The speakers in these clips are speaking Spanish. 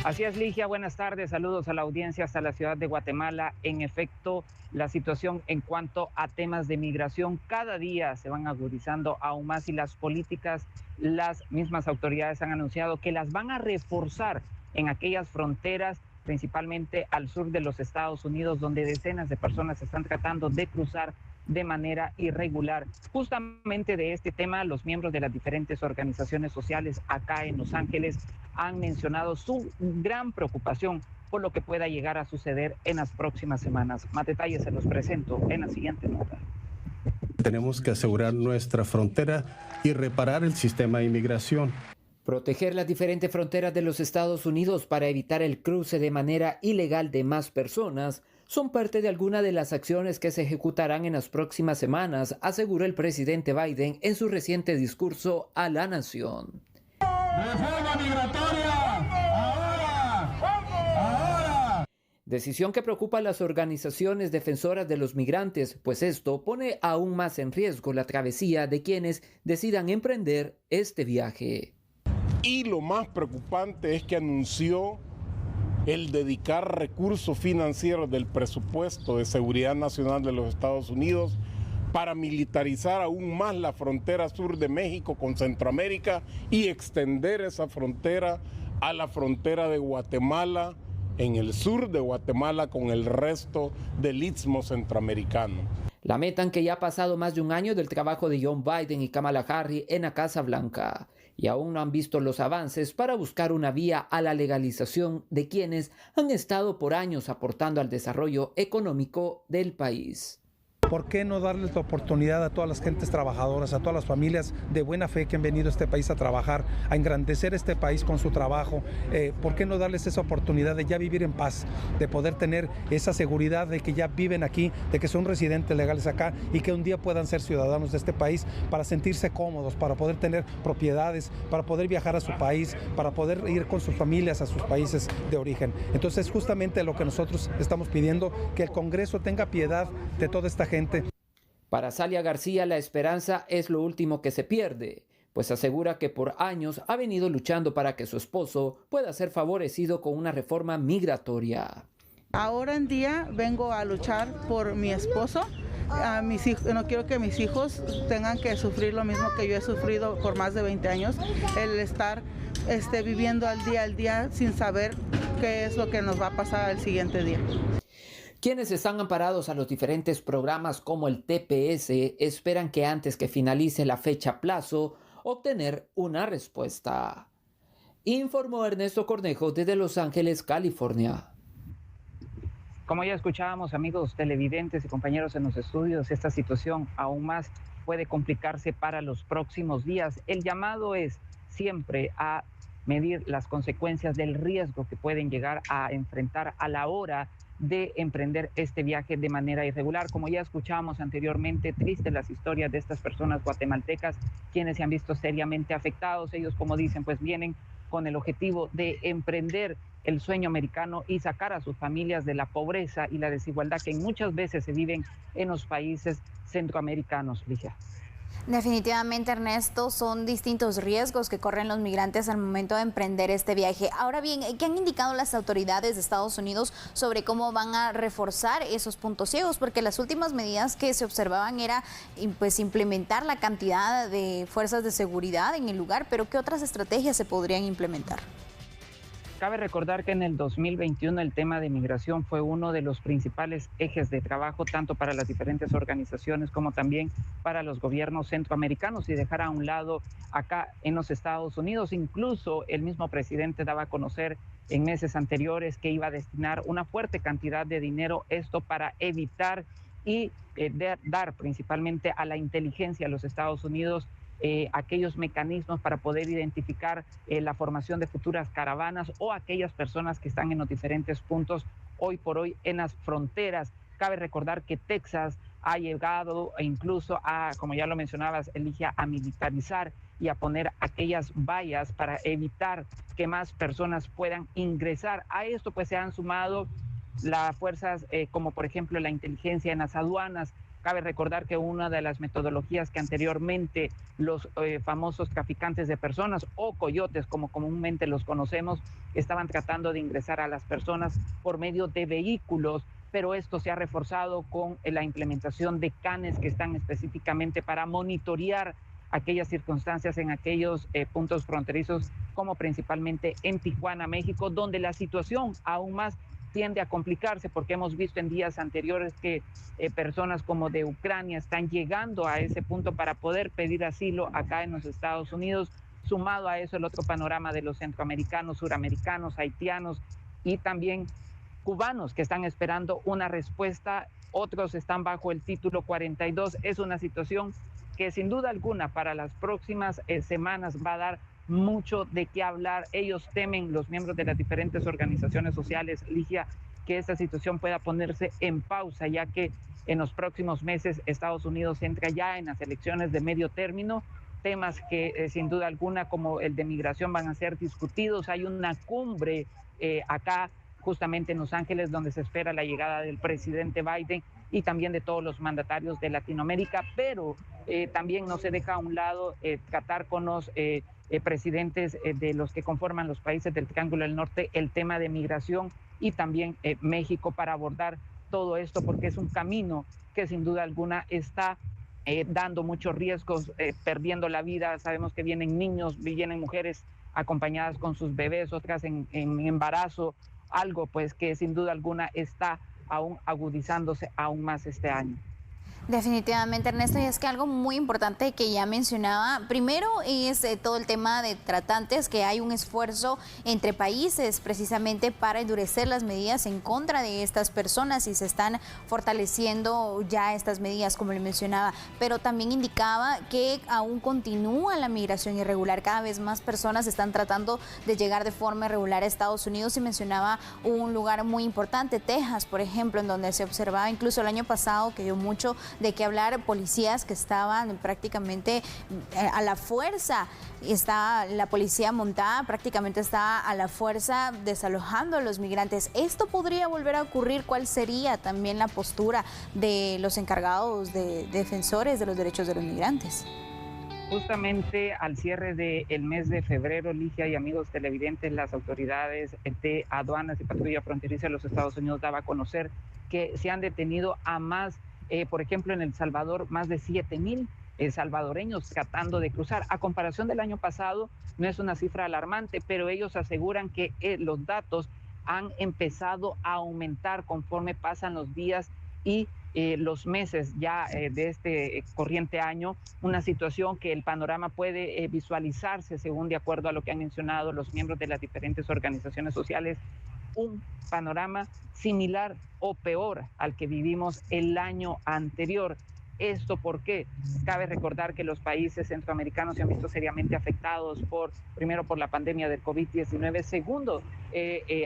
Así es, Ligia, buenas tardes, saludos a la audiencia hasta la ciudad de Guatemala. En efecto, la situación en cuanto a temas de migración cada día se van agudizando aún más y las políticas, las mismas autoridades han anunciado que las van a reforzar en aquellas fronteras, principalmente al sur de los Estados Unidos, donde decenas de personas están tratando de cruzar de manera irregular. Justamente de este tema, los miembros de las diferentes organizaciones sociales acá en Los Ángeles han mencionado su gran preocupación por lo que pueda llegar a suceder en las próximas semanas. Más detalles se los presento en la siguiente nota. Tenemos que asegurar nuestra frontera y reparar el sistema de inmigración. Proteger las diferentes fronteras de los Estados Unidos para evitar el cruce de manera ilegal de más personas son parte de algunas de las acciones que se ejecutarán en las próximas semanas, aseguró el presidente Biden en su reciente discurso a la nación. ¡Reforma migratoria! ¡Ahora! Decisión que preocupa a las organizaciones defensoras de los migrantes, pues esto pone aún más en riesgo la travesía de quienes decidan emprender este viaje. Y lo más preocupante es que anunció el dedicar recursos financieros del presupuesto de seguridad nacional de los Estados Unidos para militarizar aún más la frontera sur de México con Centroamérica y extender esa frontera a la frontera de Guatemala, en el sur de Guatemala con el resto del istmo centroamericano. Lamentan que ya ha pasado más de un año del trabajo de John Biden y Kamala Harris en la Casa Blanca y aún no han visto los avances para buscar una vía a la legalización de quienes han estado por años aportando al desarrollo económico del país. ¿Por qué no darles la oportunidad a todas las gentes trabajadoras, a todas las familias de buena fe que han venido a este país a trabajar, a engrandecer este país con su trabajo? ¿Por qué no darles esa oportunidad de ya vivir en paz, de poder tener esa seguridad de que ya viven aquí, de que son residentes legales acá y que un día puedan ser ciudadanos de este país para sentirse cómodos, para poder tener propiedades, para poder viajar a su país, para poder ir con sus familias a sus países de origen? Entonces, justamente lo que nosotros estamos pidiendo, que el Congreso tenga piedad de toda esta gente. Para Salia García, la esperanza es lo último que se pierde, pues asegura que por años ha venido luchando para que su esposo pueda ser favorecido con una reforma migratoria. Ahora en día vengo a luchar por mi esposo. A mis hijos, no quiero que mis hijos tengan que sufrir lo mismo que yo he sufrido por más de 20 años, el estar viviendo al día sin saber qué es lo que nos va a pasar el siguiente día. Quienes están amparados a los diferentes programas como el TPS esperan que antes que finalice la fecha plazo obtener una respuesta. Informó Ernesto Cornejo desde Los Ángeles, California. Como ya escuchábamos, amigos televidentes y compañeros en los estudios, esta situación aún más puede complicarse para los próximos días. El llamado es siempre a medir las consecuencias del riesgo que pueden llegar a enfrentar a la hora de emprender este viaje de manera irregular. Como ya escuchábamos anteriormente, tristes las historias de estas personas guatemaltecas, quienes se han visto seriamente afectados. Ellos, como dicen, pues vienen con el objetivo de emprender el sueño americano y sacar a sus familias de la pobreza y la desigualdad que muchas veces se viven en los países centroamericanos, Ligia. Definitivamente, Ernesto, son distintos riesgos que corren los migrantes al momento de emprender este viaje. Ahora bien, ¿qué han indicado las autoridades de Estados Unidos sobre cómo van a reforzar esos puntos ciegos? Porque las últimas medidas que se observaban era pues implementar la cantidad de fuerzas de seguridad en el lugar, pero ¿qué otras estrategias se podrían implementar? Cabe recordar que en el 2021 el tema de migración fue uno de los principales ejes de trabajo tanto para las diferentes organizaciones como también para los gobiernos centroamericanos, y dejar a un lado acá en los Estados Unidos. Incluso el mismo presidente daba a conocer en meses anteriores que iba a destinar una fuerte cantidad de dinero, esto para evitar y dar principalmente a la inteligencia de los Estados Unidos aquellos mecanismos para poder identificar la formación de futuras caravanas o aquellas personas que están en los diferentes puntos hoy por hoy en las fronteras. Cabe recordar que Texas ha llegado incluso a, como ya lo mencionabas, Eligia, a militarizar y a poner aquellas vallas para evitar que más personas puedan ingresar. A esto pues se han sumado las fuerzas como por ejemplo la inteligencia en las aduanas, Cabe recordar que una de las metodologías que anteriormente los famosos traficantes de personas o coyotes, como comúnmente los conocemos, estaban tratando de ingresar a las personas por medio de vehículos, pero esto se ha reforzado con la implementación de canes que están específicamente para monitorear aquellas circunstancias en aquellos puntos fronterizos, como principalmente en Tijuana, México, donde la situación aún más tiende a complicarse, porque hemos visto en días anteriores que personas como de Ucrania están llegando a ese punto para poder pedir asilo acá en los Estados Unidos. Sumado a eso el otro panorama de los centroamericanos, suramericanos, haitianos y también cubanos que están esperando una respuesta. Otros están bajo el título 42. Es una situación que sin duda alguna para las próximas semanas va a dar mucho de qué hablar. Ellos temen, los miembros de las diferentes organizaciones sociales, Ligia, que esta situación pueda ponerse en pausa, ya que en los próximos meses Estados Unidos entra ya en las elecciones de medio término, temas que sin duda alguna como el de migración van a ser discutidos. Hay una cumbre acá justamente en Los Ángeles donde se espera la llegada del presidente Biden y también de todos los mandatarios de Latinoamérica, pero también no se deja a un lado tratar con los presidentes de los que conforman los países del Triángulo del Norte el tema de migración y también México para abordar todo esto, porque es un camino que sin duda alguna está dando muchos riesgos, perdiendo la vida. Sabemos que vienen niños, vienen mujeres acompañadas con sus bebés, otras en embarazo, algo pues que sin duda alguna está aún agudizándose aún más este año. Definitivamente, Ernesto, y es que algo muy importante que ya mencionaba, primero es todo el tema de tratantes, que hay un esfuerzo entre países precisamente para endurecer las medidas en contra de estas personas y se están fortaleciendo ya estas medidas, como le mencionaba, pero también indicaba que aún continúa la migración irregular, cada vez más personas están tratando de llegar de forma irregular a Estados Unidos y mencionaba un lugar muy importante, Texas, por ejemplo, en donde se observaba incluso el año pasado que dio mucho de qué hablar, policías que estaban prácticamente a la fuerza, está la policía montada, prácticamente está a la fuerza desalojando a los migrantes. ¿Esto podría volver a ocurrir? ¿Cuál sería también la postura de los encargados de defensores de los derechos de los migrantes? Justamente al cierre del mes de febrero, Ligia y amigos televidentes, las autoridades de aduanas y patrulla fronteriza de los Estados Unidos daba a conocer que se han detenido a más, por ejemplo, en El Salvador, más de 7,000 salvadoreños tratando de cruzar. A comparación del año pasado, no es una cifra alarmante, pero ellos aseguran que los datos han empezado a aumentar conforme pasan los días y los meses ya de este corriente año, una situación que el panorama puede visualizarse, según de acuerdo a lo que han mencionado los miembros de las diferentes organizaciones sociales, un panorama similar o peor al que vivimos el año anterior. ¿Esto por qué? Cabe recordar que los países centroamericanos se han visto seriamente afectados primero por la pandemia del COVID-19, segundo,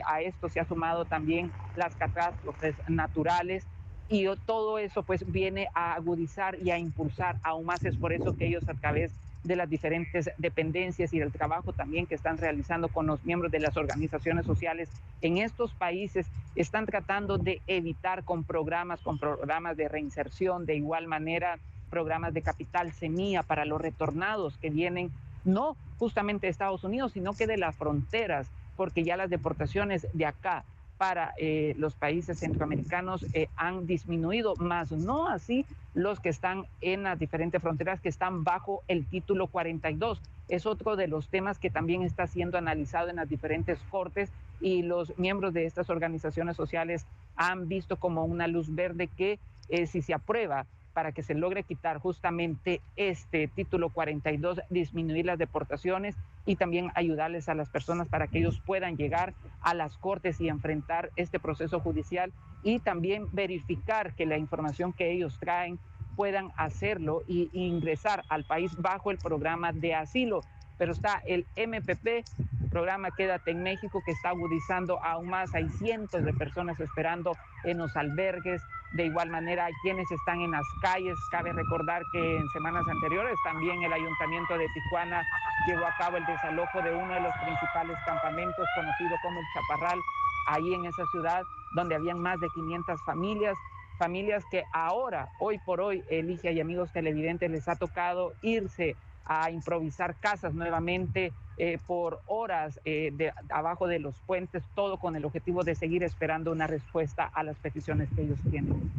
a esto se ha sumado también las catástrofes naturales y todo eso pues viene a agudizar y a impulsar aún más. Es por eso que ellos a través de las diferentes dependencias y del trabajo también que están realizando con los miembros de las organizaciones sociales en estos países, están tratando de evitar con programas de reinserción, de igual manera programas de capital semilla para los retornados que vienen no justamente de Estados Unidos, sino que de las fronteras, porque ya las deportaciones de acá para los países centroamericanos han disminuido, más no así los que están en las diferentes fronteras que están bajo el título 42. Es otro de los temas que también está siendo analizado en las diferentes cortes y los miembros de estas organizaciones sociales han visto como una luz verde que si se aprueba para que se logre quitar justamente este título 42, disminuir las deportaciones y también ayudarles a las personas para que ellos puedan llegar a las cortes y enfrentar este proceso judicial y también verificar que la información que ellos traen puedan hacerlo y ingresar al país bajo el programa de asilo. Pero está el MPP, programa Quédate en México, que está agudizando aún más. Hay cientos de personas esperando en los albergues. De igual manera, hay quienes están en las calles. Cabe recordar que en semanas anteriores también el Ayuntamiento de Tijuana llevó a cabo el desalojo de uno de los principales campamentos, conocido como el Chaparral, ahí en esa ciudad, donde habían más de 500 familias. familias que ahora, hoy por hoy, Ligia y amigos televidentes, les ha tocado irse a improvisar casas nuevamente por horas abajo de los puentes, todo con el objetivo de seguir esperando una respuesta a las peticiones que ellos tienen.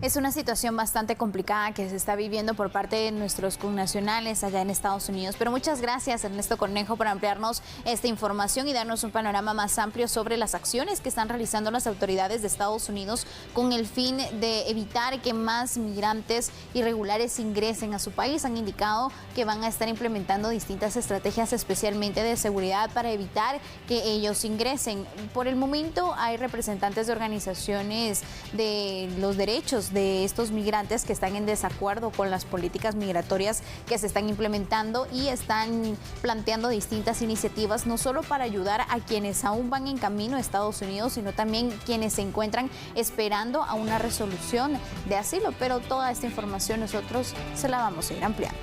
Es una situación bastante complicada que se está viviendo por parte de nuestros connacionales allá en Estados Unidos. Pero muchas gracias, Ernesto Cornejo, por ampliarnos esta información y darnos un panorama más amplio sobre las acciones que están realizando las autoridades de Estados Unidos con el fin de evitar que más migrantes irregulares ingresen a su país. Han indicado que van a estar implementando distintas estrategias, especialmente de seguridad, para evitar que ellos ingresen. Por el momento hay representantes de organizaciones de los derechos de estos migrantes que están en desacuerdo con las políticas migratorias que se están implementando y están planteando distintas iniciativas, no solo para ayudar a quienes aún van en camino a Estados Unidos, sino también quienes se encuentran esperando a una resolución de asilo. Pero toda esta información nosotros se la vamos a ir ampliando.